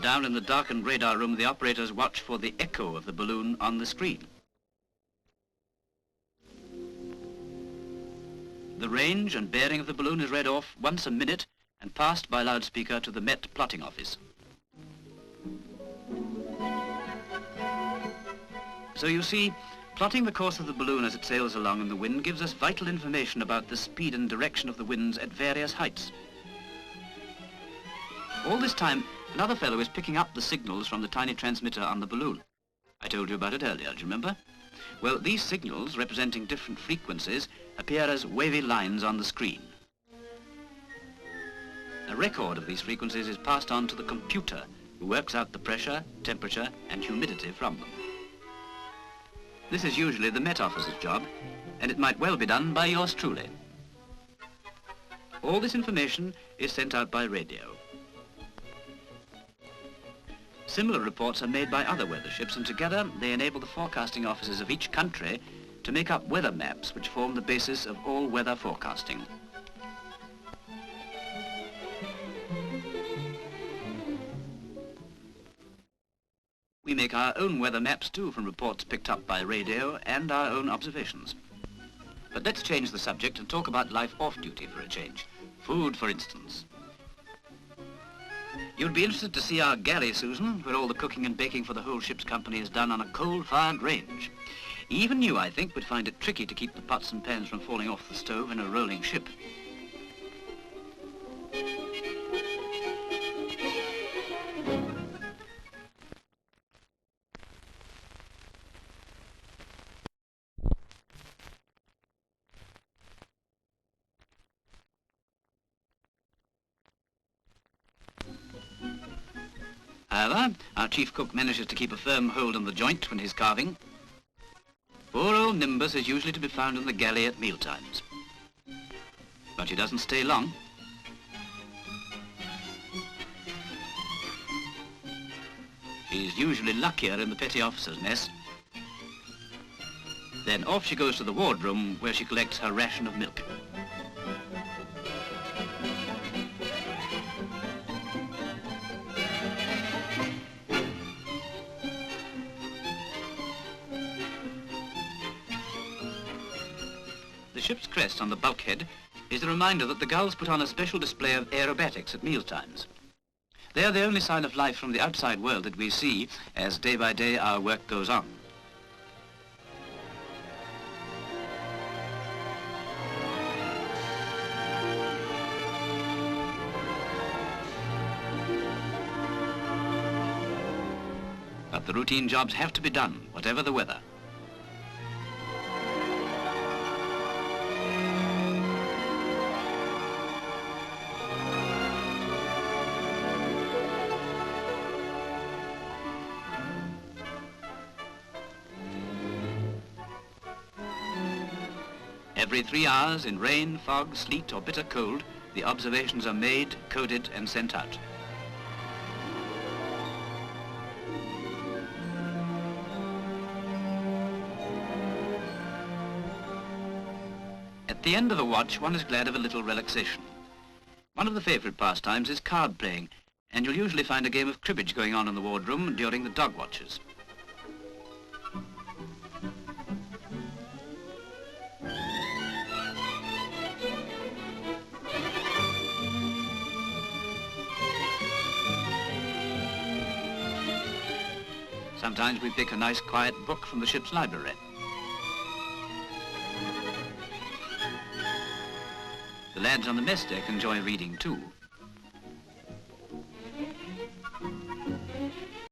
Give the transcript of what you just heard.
Down in the darkened radar room, the operators watch for the echo of the balloon on the screen. The range and bearing of the balloon is read off once a minute and passed by loudspeaker to the Met plotting office. So you see, plotting the course of the balloon as it sails along in the wind gives us vital information about the speed and direction of the winds at various heights. All this time, another fellow is picking up the signals from the tiny transmitter on the balloon. I told you about it earlier, do you remember? Well, these signals, representing different frequencies, appear as wavy lines on the screen. A record of these frequencies is passed on to the computer, who works out the pressure, temperature, and humidity from them. This is usually the Met Office's job, and it might well be done by yours truly. All this information is sent out by radio. Similar reports are made by other weather ships, and together they enable the forecasting offices of each country to make up weather maps which form the basis of all weather forecasting. We make our own weather maps too from reports picked up by radio and our own observations. But let's change the subject and talk about life off duty for a change. Food, for instance. You'd be interested to see our galley, Susan, where all the cooking and baking for the whole ship's company is done on a coal-fired range. Even you, I think, would find it tricky to keep the pots and pans from falling off the stove in a rolling ship. However, our chief cook manages to keep a firm hold on the joint when he's carving. Poor old Nimbus is usually to be found in the galley at mealtimes. But he doesn't stay long. She's usually luckier in the petty officer's mess. Then off she goes to the wardroom, where she collects her ration of milk. The ship's crest on the bulkhead is a reminder that the gulls put on a special display of aerobatics at mealtimes. They are the only sign of life from the outside world that we see as day by day our work goes on. But the routine jobs have to be done, whatever the weather. Every 3 hours, in rain, fog, sleet, or bitter cold, the observations are made, coded, and sent out. At the end of a watch, one is glad of a little relaxation. One of the favorite pastimes is card playing, and you'll usually find a game of cribbage going on in the wardroom during the dog watches. Sometimes we pick a nice quiet book from the ship's library. The lads on the mess deck enjoy reading too.